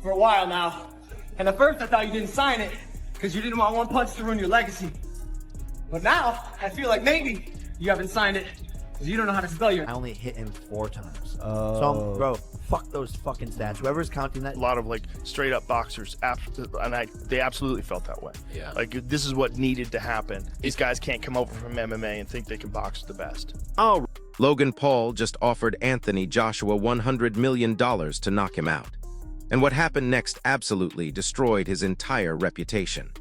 for a while now. And at first I thought you didn't sign it because you didn't want one punch to ruin your legacy. But now I feel like maybe you haven't signed it because you don't know how to spell your. I only hit him 4 times. So, bro, fuck those fucking stats. Whoever's counting that. A lot of like straight up boxers, they absolutely felt that way. Yeah. Like this is what needed to happen. These guys can't come over from MMA and think they can box the best. Oh, Logan Paul just offered Anthony Joshua $100 million to knock him out. And what happened next absolutely destroyed his entire reputation.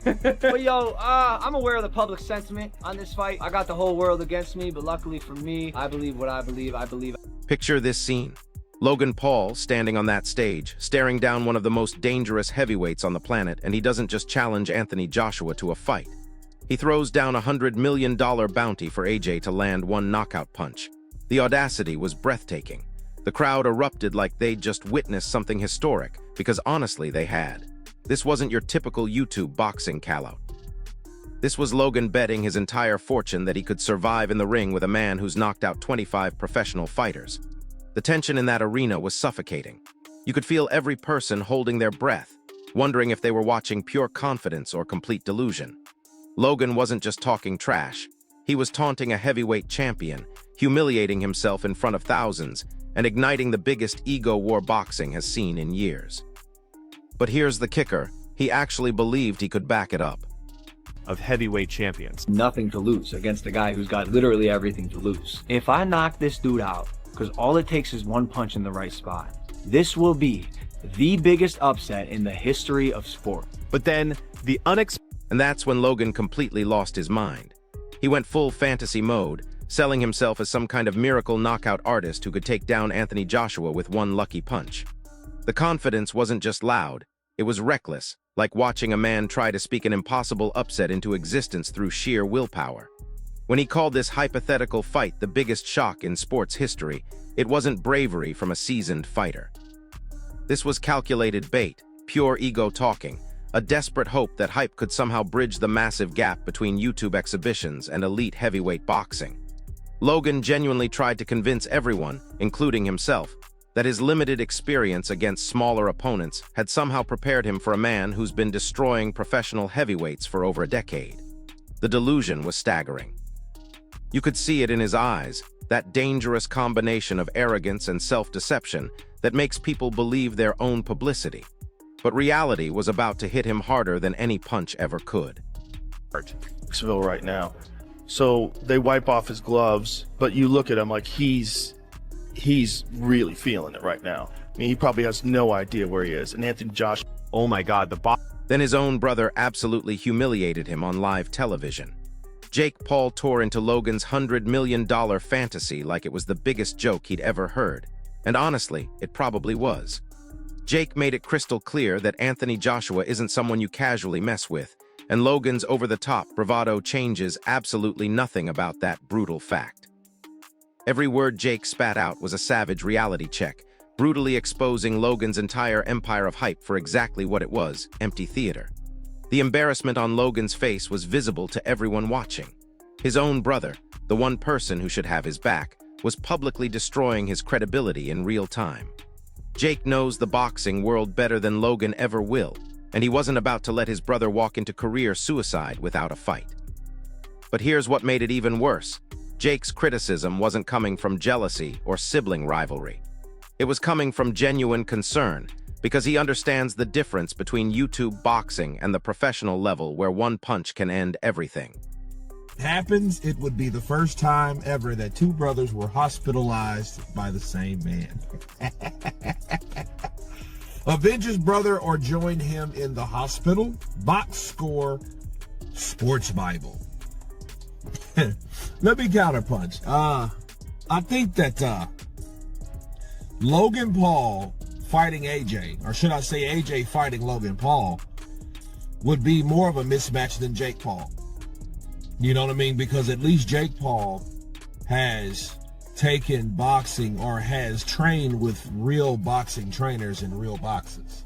But yo, I'm aware of the public sentiment on this fight. I got the whole world against me, but luckily for me, I believe what I believe. I believe. Picture this scene. Logan Paul standing on that stage, staring down one of the most dangerous heavyweights on the planet, and he doesn't just challenge Anthony Joshua to a fight. He throws down a $100 million bounty for AJ to land one knockout punch. The audacity was breathtaking. The crowd erupted like they'd just witnessed something historic, because honestly they had. This wasn't your typical YouTube boxing call-out. This was Logan betting his entire fortune that he could survive in the ring with a man who's knocked out 25 professional fighters. The tension in that arena was suffocating. You could feel every person holding their breath, wondering if they were watching pure confidence or complete delusion. Logan wasn't just talking trash. He was taunting a heavyweight champion, humiliating himself in front of thousands, and igniting the biggest ego war boxing has seen in years. But here's the kicker. He actually believed he could back it up. Of heavyweight champions. Nothing to lose against a guy who's got literally everything to lose. If I knock this dude out, because all it takes is one punch in the right spot, this will be the biggest upset in the history of sport. But then the And that's when Logan completely lost his mind. He went full fantasy mode, selling himself as some kind of miracle knockout artist who could take down Anthony Joshua with one lucky punch. The confidence wasn't just loud, it was reckless, like watching a man try to speak an impossible upset into existence through sheer willpower. When he called this hypothetical fight the biggest shock in sports history, it wasn't bravery from a seasoned fighter. This was calculated bait, pure ego talking, a desperate hope that hype could somehow bridge the massive gap between YouTube exhibitions and elite heavyweight boxing. Logan genuinely tried to convince everyone, including himself, that his limited experience against smaller opponents had somehow prepared him for a man who's been destroying professional heavyweights for over a decade. The delusion was staggering. You could see it in his eyes, that dangerous combination of arrogance and self-deception that makes people believe their own publicity. But reality was about to hit him harder than any punch ever could. Knoxville right now. So they wipe off his gloves, but you look at him like he's really feeling it right now. I mean, he probably has no idea where he is. And Anthony Joshua, oh my God, Then his own brother absolutely humiliated him on live television. Jake Paul tore into Logan's $100 million fantasy like it was the biggest joke he'd ever heard. And honestly, it probably was. Jake made it crystal clear that Anthony Joshua isn't someone you casually mess with, and Logan's over-the-top bravado changes absolutely nothing about that brutal fact. Every word Jake spat out was a savage reality check, brutally exposing Logan's entire empire of hype for exactly what it was, empty theater. The embarrassment on Logan's face was visible to everyone watching. His own brother, the one person who should have his back, was publicly destroying his credibility in real time. Jake knows the boxing world better than Logan ever will, and he wasn't about to let his brother walk into career suicide without a fight. But here's what made it even worse. Jake's criticism wasn't coming from jealousy or sibling rivalry. It was coming from genuine concern, because he understands the difference between YouTube boxing and the professional level where one punch can end everything. Happens, it would be the first time ever that two brothers were hospitalized by the same man. Avenge his brother or join him in the hospital? Box Score Sports Bible. Let me counterpunch. I think that Logan Paul fighting AJ, or should I say AJ fighting Logan Paul, would be more of a mismatch than Jake Paul. You know what I mean? Because at least Jake Paul has taken boxing or has trained with real boxing trainers in real boxes.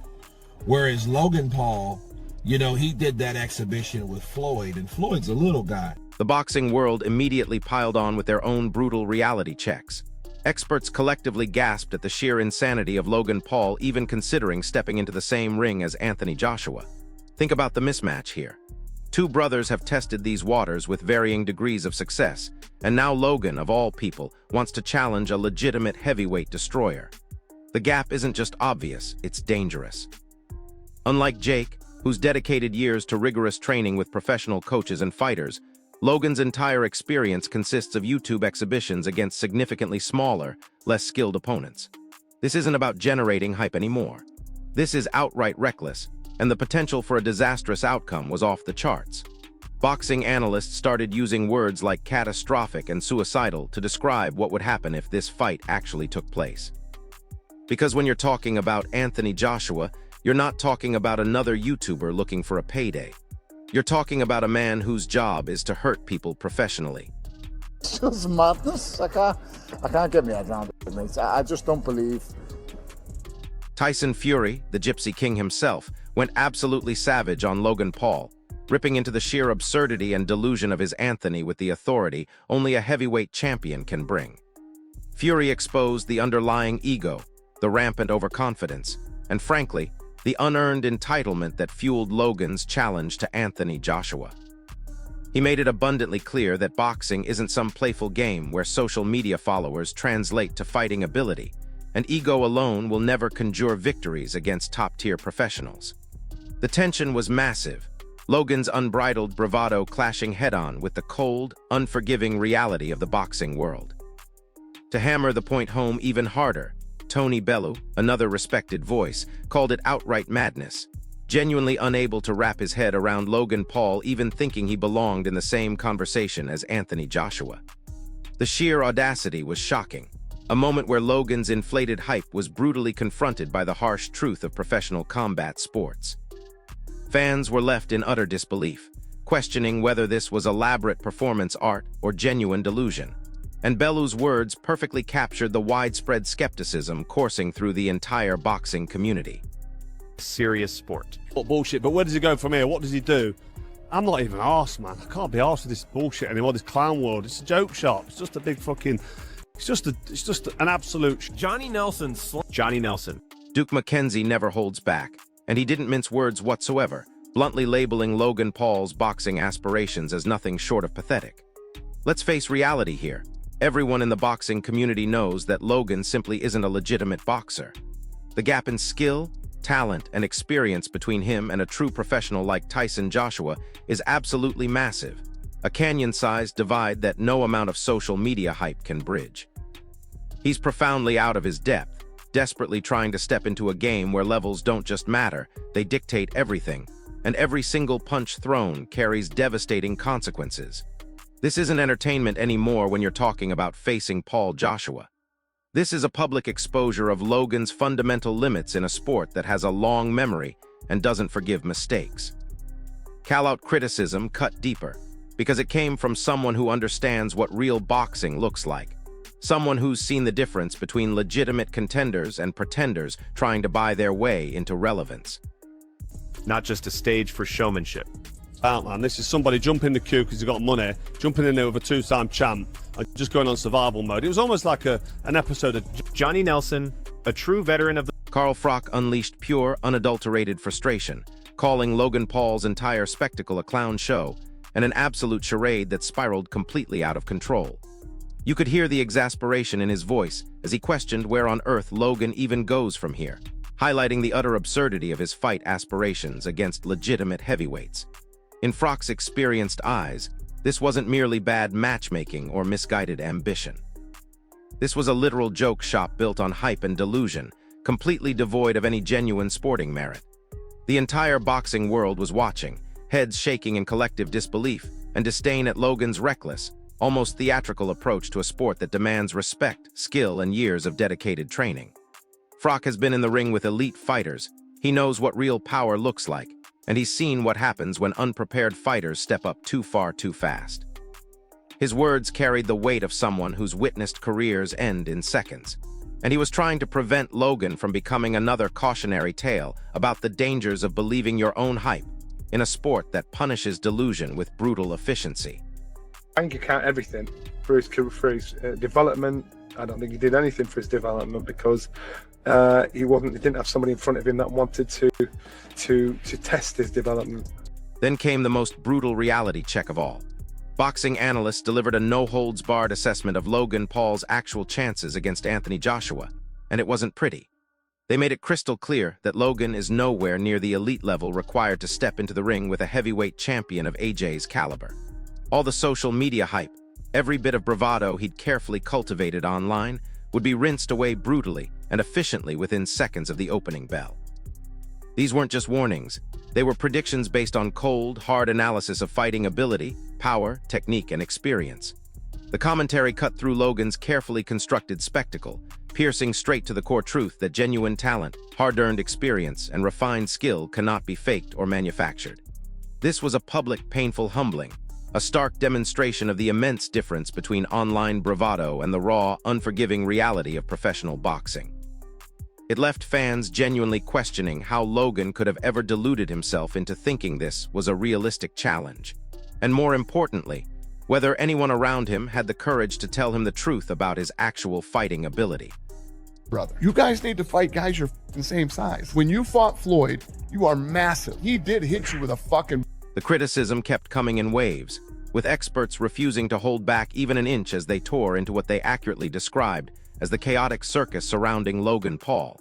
Whereas Logan Paul, you know, he did that exhibition with Floyd, and Floyd's a little guy. The boxing world immediately piled on with their own brutal reality checks. Experts collectively gasped at the sheer insanity of Logan Paul even considering stepping into the same ring as Anthony Joshua. Think about the mismatch here. Two brothers have tested these waters with varying degrees of success, and now Logan, of all people, wants to challenge a legitimate heavyweight destroyer. The gap isn't just obvious, it's dangerous. Unlike Jake, who's dedicated years to rigorous training with professional coaches and fighters, Logan's entire experience consists of YouTube exhibitions against significantly smaller, less skilled opponents. This isn't about generating hype anymore. This is outright reckless, and the potential for a disastrous outcome was off the charts. Boxing analysts started using words like catastrophic and suicidal to describe what would happen if this fight actually took place. Because when you're talking about Anthony Joshua, you're not talking about another YouTuber looking for a payday. You're talking about a man whose job is to hurt people professionally. It's just madness. I can't get my head around it, mate. I just don't believe. Tyson Fury, the Gypsy King himself, went absolutely savage on Logan Paul, ripping into the sheer absurdity and delusion of his Anthony with the authority only a heavyweight champion can bring. Fury exposed the underlying ego, the rampant overconfidence, and frankly, the unearned entitlement that fueled Logan's challenge to Anthony Joshua. He made it abundantly clear that boxing isn't some playful game where social media followers translate to fighting ability, and ego alone will never conjure victories against top-tier professionals. The tension was massive, Logan's unbridled bravado clashing head-on with the cold, unforgiving reality of the boxing world. To hammer the point home even harder, Tony Bellew, another respected voice, called it outright madness, genuinely unable to wrap his head around Logan Paul even thinking he belonged in the same conversation as Anthony Joshua. The sheer audacity was shocking, a moment where Logan's inflated hype was brutally confronted by the harsh truth of professional combat sports. Fans were left in utter disbelief, questioning whether this was elaborate performance art or genuine delusion. And Bellew's words perfectly captured the widespread skepticism coursing through the entire boxing community. Serious sport. What bullshit, but where does he go from here? What does he do? I'm not even arsed, man. I can't be arsed with this bullshit anymore, this clown world. It's a joke shop. It's just a big fucking... It's just an absolute... Johnny Nelson. Duke McKenzie never holds back, and he didn't mince words whatsoever, bluntly labeling Logan Paul's boxing aspirations as nothing short of pathetic. Let's face reality here. Everyone in the boxing community knows that Logan simply isn't a legitimate boxer. The gap in skill, talent, and experience between him and a true professional like Tyson Joshua is absolutely massive, a canyon-sized divide that no amount of social media hype can bridge. He's profoundly out of his depth, desperately trying to step into a game where levels don't just matter, they dictate everything, and every single punch thrown carries devastating consequences. This isn't entertainment anymore when you're talking about facing Paul Joshua. This is a public exposure of Logan's fundamental limits in a sport that has a long memory and doesn't forgive mistakes. Call-out criticism cut deeper, because it came from someone who understands what real boxing looks like. Someone who's seen the difference between legitimate contenders and pretenders trying to buy their way into relevance. Not just a stage for showmanship. Man, this is somebody jumping in the queue because he's got money, jumping in there with a two-time champ, and just going on survival mode. It was almost like an episode of... Johnny Nelson, a true veteran of the... Carl Froch unleashed pure, unadulterated frustration, calling Logan Paul's entire spectacle a clown show and an absolute charade that spiraled completely out of control. You could hear the exasperation in his voice as he questioned where on earth Logan even goes from here, highlighting the utter absurdity of his fight aspirations against legitimate heavyweights. In Froch's experienced eyes, this wasn't merely bad matchmaking or misguided ambition. This was a literal joke shop built on hype and delusion, completely devoid of any genuine sporting merit. The entire boxing world was watching, heads shaking in collective disbelief and disdain at Logan's reckless, almost theatrical approach to a sport that demands respect, skill, and years of dedicated training. Froch has been in the ring with elite fighters. He knows what real power looks like, and he's seen what happens when unprepared fighters step up too far too fast. His words carried the weight of someone who's witnessed careers end in seconds, and he was trying to prevent Logan from becoming another cautionary tale about the dangers of believing your own hype in a sport that punishes delusion with brutal efficiency. Bank account, everything, for his development, I don't think he did anything for his development because he didn't have somebody in front of him that wanted to test his development. Then came the most brutal reality check of all. Boxing analysts delivered a no-holds-barred assessment of Logan Paul's actual chances against Anthony Joshua, and it wasn't pretty. They made it crystal clear that Logan is nowhere near the elite level required to step into the ring with a heavyweight champion of AJ's caliber. All the social media hype, every bit of bravado he'd carefully cultivated online, would be rinsed away brutally and efficiently within seconds of the opening bell. These weren't just warnings. They were predictions based on cold, hard analysis of fighting ability, power, technique, and experience. The commentary cut through Logan's carefully constructed spectacle, piercing straight to the core truth that genuine talent, hard-earned experience, and refined skill cannot be faked or manufactured. This was a public, painful humbling, a stark demonstration of the immense difference between online bravado and the raw, unforgiving reality of professional boxing. It left fans genuinely questioning how Logan could have ever deluded himself into thinking this was a realistic challenge. And more importantly, whether anyone around him had the courage to tell him the truth about his actual fighting ability. Brother, you guys need to fight guys your same size. When you fought Floyd, you are massive. He did hit you with a fucking... The criticism kept coming in waves, with experts refusing to hold back even an inch as they tore into what they accurately described as the chaotic circus surrounding Logan Paul.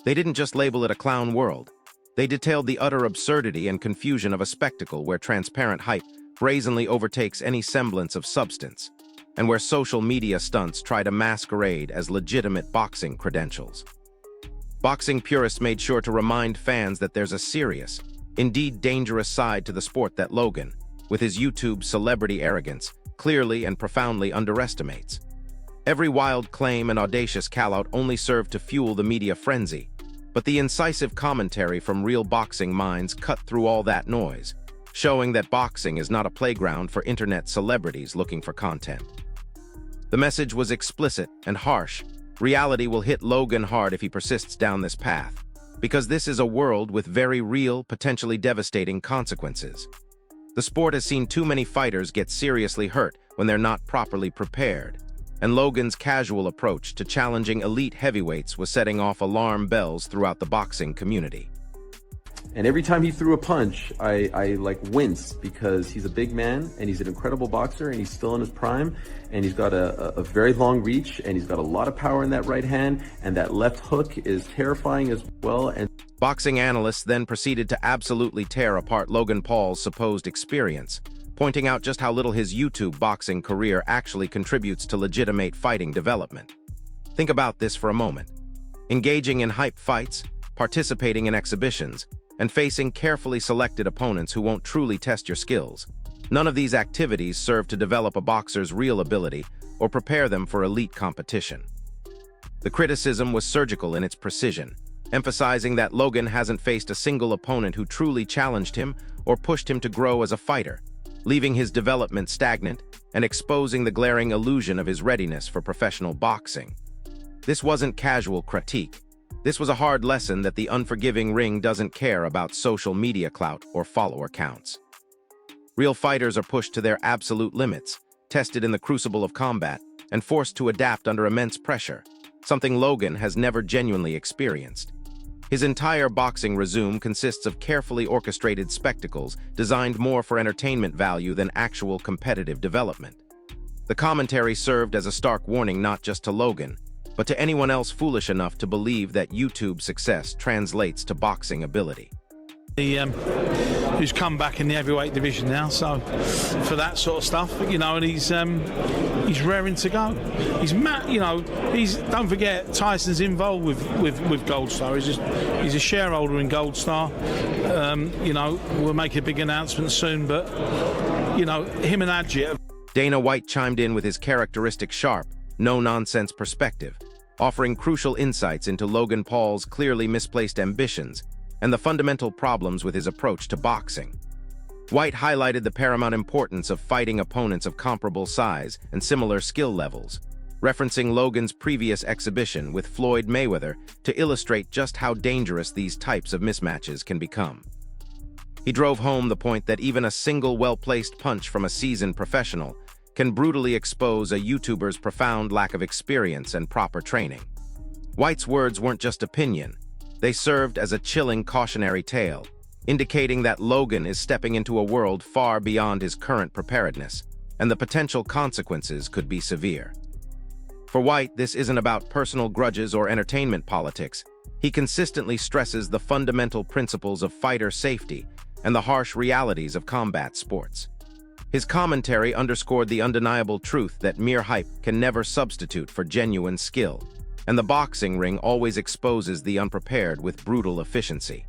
They didn't just label it a clown world. They detailed the utter absurdity and confusion of a spectacle where transparent hype brazenly overtakes any semblance of substance, and where social media stunts try to masquerade as legitimate boxing credentials. Boxing purists made sure to remind fans that there's a serious, indeed dangerous side to the sport that Logan, with his YouTube celebrity arrogance, clearly and profoundly underestimates. Every wild claim and audacious call-out only served to fuel the media frenzy, but the incisive commentary from real boxing minds cut through all that noise, showing that boxing is not a playground for internet celebrities looking for content. The message was explicit and harsh. Reality will hit Logan hard if he persists down this path, because this is a world with very real, potentially devastating consequences. The sport has seen too many fighters get seriously hurt when they're not properly prepared, and Logan's casual approach to challenging elite heavyweights was setting off alarm bells throughout the boxing community. And every time he threw a punch, I like winced, because he's a big man and he's an incredible boxer and he's still in his prime, and he's got a very long reach and he's got a lot of power in that right hand, and that left hook is terrifying as well. And boxing analysts then proceeded to absolutely tear apart Logan Paul's supposed experience, pointing out just how little his YouTube boxing career actually contributes to legitimate fighting development. Think about this for a moment. Engaging in hype fights, participating in exhibitions, and facing carefully selected opponents who won't truly test your skills. None of these activities serve to develop a boxer's real ability or prepare them for elite competition. The criticism was surgical in its precision, emphasizing that Logan hasn't faced a single opponent who truly challenged him or pushed him to grow as a fighter, leaving his development stagnant and exposing the glaring illusion of his readiness for professional boxing. This wasn't casual critique. This was a hard lesson that the unforgiving ring doesn't care about social media clout or follower counts. Real fighters are pushed to their absolute limits, tested in the crucible of combat, and forced to adapt under immense pressure, something Logan has never genuinely experienced. His entire boxing resume consists of carefully orchestrated spectacles designed more for entertainment value than actual competitive development. The commentary served as a stark warning not just to Logan, but to anyone else foolish enough to believe that YouTube success translates to boxing ability. Who's come back in the heavyweight division now, so for that sort of stuff, you know, and he's raring to go. He's don't forget Tyson's involved with Gold Star. He's a shareholder in Gold Star. You know, we'll make a big announcement soon, but you know, him and Adjit. Dana White chimed in with his characteristic sharp, no-nonsense perspective, offering crucial insights into Logan Paul's clearly misplaced ambitions and the fundamental problems with his approach to boxing. White highlighted the paramount importance of fighting opponents of comparable size and similar skill levels, referencing Logan's previous exhibition with Floyd Mayweather to illustrate just how dangerous these types of mismatches can become. He drove home the point that even a single well-placed punch from a seasoned professional can brutally expose a YouTuber's profound lack of experience and proper training. White's words weren't just opinion. They served as a chilling cautionary tale, indicating that Logan is stepping into a world far beyond his current preparedness, and the potential consequences could be severe. For White, this isn't about personal grudges or entertainment politics. He consistently stresses the fundamental principles of fighter safety and the harsh realities of combat sports. His commentary underscored the undeniable truth that mere hype can never substitute for genuine skill, and the boxing ring always exposes the unprepared with brutal efficiency.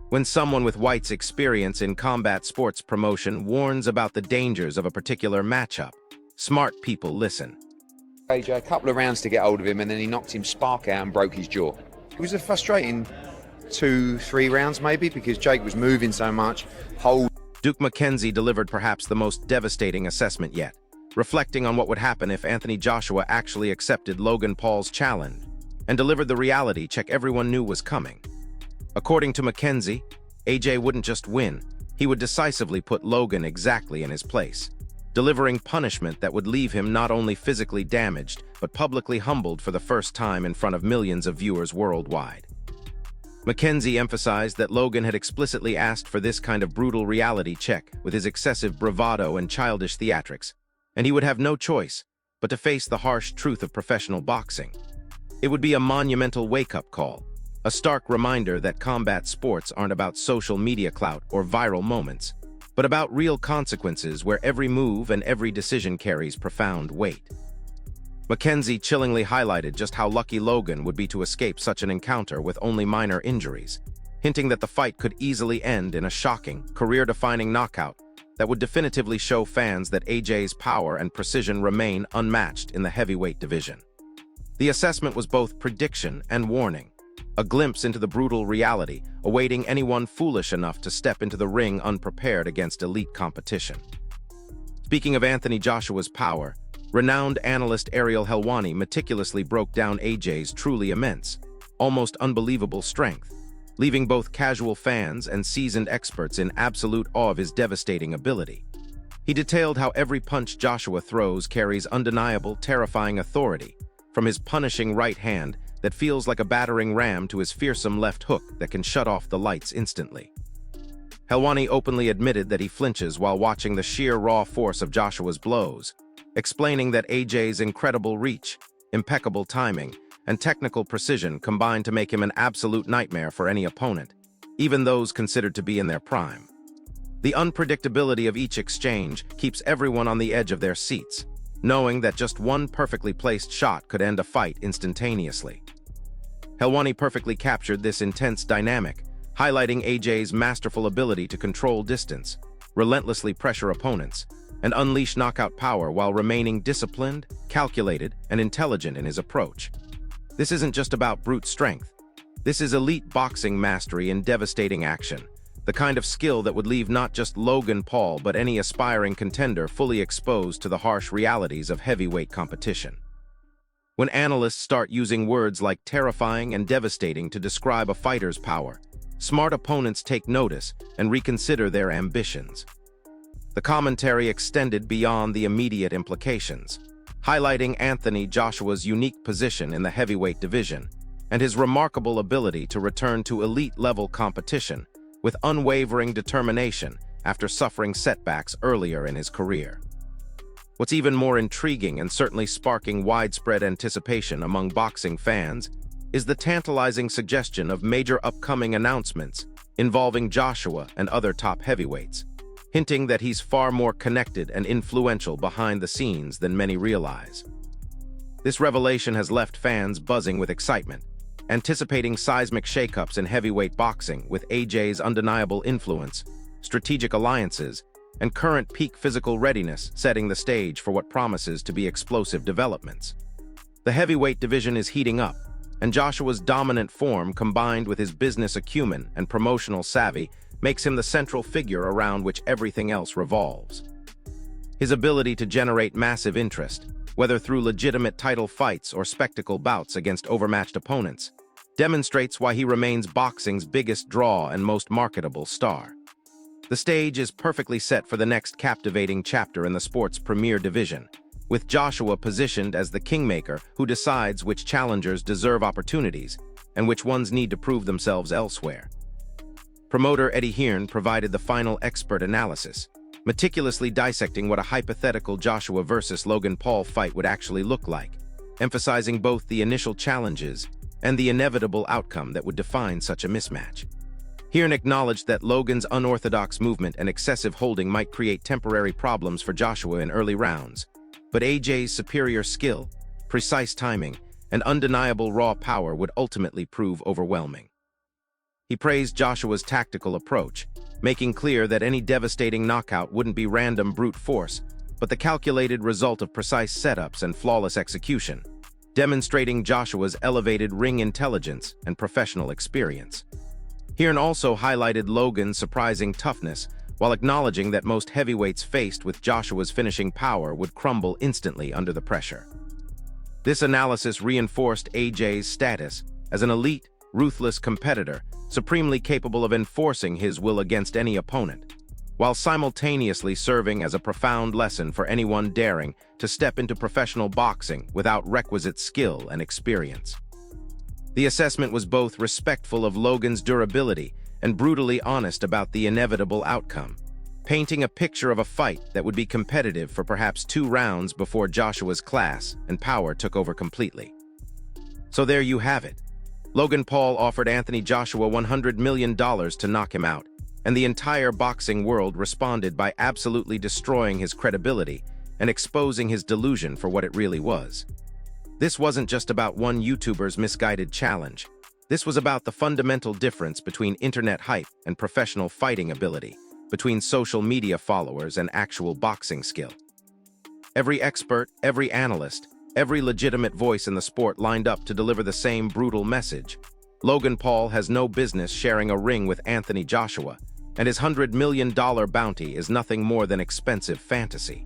When someone with White's experience in combat sports promotion warns about the dangers of a particular matchup, smart people listen. AJ, a couple of rounds to get hold of him, and then he knocked him spark out and broke his jaw. It was a frustrating 2-3 rounds maybe, because Jake was moving so much. Duke McKenzie delivered perhaps the most devastating assessment yet, reflecting on what would happen if Anthony Joshua actually accepted Logan Paul's challenge and delivered the reality check everyone knew was coming. According to McKenzie, AJ wouldn't just win, he would decisively put Logan exactly in his place, delivering punishment that would leave him not only physically damaged, but publicly humbled for the first time in front of millions of viewers worldwide. McKenzie emphasized that Logan had explicitly asked for this kind of brutal reality check with his excessive bravado and childish theatrics, and he would have no choice but to face the harsh truth of professional boxing. It would be a monumental wake-up call, a stark reminder that combat sports aren't about social media clout or viral moments, but about real consequences where every move and every decision carries profound weight. McKenzie chillingly highlighted just how lucky Logan would be to escape such an encounter with only minor injuries, hinting that the fight could easily end in a shocking, career-defining knockout that would definitively show fans that AJ's power and precision remain unmatched in the heavyweight division. The assessment was both prediction and warning, a glimpse into the brutal reality awaiting anyone foolish enough to step into the ring unprepared against elite competition. Speaking of Anthony Joshua's power, renowned analyst Ariel Helwani meticulously broke down AJ's truly immense, almost unbelievable strength, leaving both casual fans and seasoned experts in absolute awe of his devastating ability. He detailed how every punch Joshua throws carries undeniable, terrifying authority, from his punishing right hand that feels like a battering ram to his fearsome left hook that can shut off the lights instantly. Helwani openly admitted that he flinches while watching the sheer raw force of Joshua's blows, explaining that AJ's incredible reach, impeccable timing, and technical precision combined to make him an absolute nightmare for any opponent, even those considered to be in their prime. The unpredictability of each exchange keeps everyone on the edge of their seats, knowing that just one perfectly placed shot could end a fight instantaneously. Helwani perfectly captured this intense dynamic, highlighting AJ's masterful ability to control distance, relentlessly pressure opponents, and unleash knockout power while remaining disciplined, calculated, and intelligent in his approach. This isn't just about brute strength. This is elite boxing mastery in devastating action, the kind of skill that would leave not just Logan Paul but any aspiring contender fully exposed to the harsh realities of heavyweight competition. When analysts start using words like terrifying and devastating to describe a fighter's power, smart opponents take notice and reconsider their ambitions. The commentary extended beyond the immediate implications, highlighting Anthony Joshua's unique position in the heavyweight division and his remarkable ability to return to elite-level competition with unwavering determination after suffering setbacks earlier in his career. What's even more intriguing and certainly sparking widespread anticipation among boxing fans is the tantalizing suggestion of major upcoming announcements involving Joshua and other top heavyweights, hinting that he's far more connected and influential behind the scenes than many realize. This revelation has left fans buzzing with excitement, anticipating seismic shakeups in heavyweight boxing with AJ's undeniable influence, strategic alliances, and current peak physical readiness setting the stage for what promises to be explosive developments. The heavyweight division is heating up, and Joshua's dominant form combined with his business acumen and promotional savvy makes him the central figure around which everything else revolves. His ability to generate massive interest, whether through legitimate title fights or spectacle bouts against overmatched opponents, demonstrates why he remains boxing's biggest draw and most marketable star. The stage is perfectly set for the next captivating chapter in the sport's premier division, with Joshua positioned as the kingmaker who decides which challengers deserve opportunities and which ones need to prove themselves elsewhere. Promoter Eddie Hearn provided the final expert analysis, meticulously dissecting what a hypothetical Joshua versus Logan Paul fight would actually look like, emphasizing both the initial challenges and the inevitable outcome that would define such a mismatch. Hearn acknowledged that Logan's unorthodox movement and excessive holding might create temporary problems for Joshua in early rounds, but AJ's superior skill, precise timing, and undeniable raw power would ultimately prove overwhelming. He praised Joshua's tactical approach, making clear that any devastating knockout wouldn't be random brute force, but the calculated result of precise setups and flawless execution, demonstrating Joshua's elevated ring intelligence and professional experience. Hearn also highlighted Logan's surprising toughness, while acknowledging that most heavyweights faced with Joshua's finishing power would crumble instantly under the pressure. This analysis reinforced AJ's status as an elite, ruthless competitor, supremely capable of enforcing his will against any opponent, while simultaneously serving as a profound lesson for anyone daring to step into professional boxing without requisite skill and experience. The assessment was both respectful of Logan's durability and brutally honest about the inevitable outcome, painting a picture of a fight that would be competitive for perhaps 2 rounds before Joshua's class and power took over completely. So there you have it. Logan Paul offered Anthony Joshua $100 million to knock him out, and the entire boxing world responded by absolutely destroying his credibility and exposing his delusion for what it really was. This wasn't just about one YouTuber's misguided challenge. This was about the fundamental difference between internet hype and professional fighting ability, between social media followers and actual boxing skill. Every expert, every analyst, every legitimate voice in the sport lined up to deliver the same brutal message. Logan Paul has no business sharing a ring with Anthony Joshua, and his $100 million bounty is nothing more than expensive fantasy.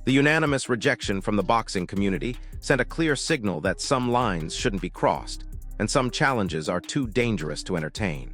The unanimous rejection from the boxing community sent a clear signal that some lines shouldn't be crossed, and some challenges are too dangerous to entertain.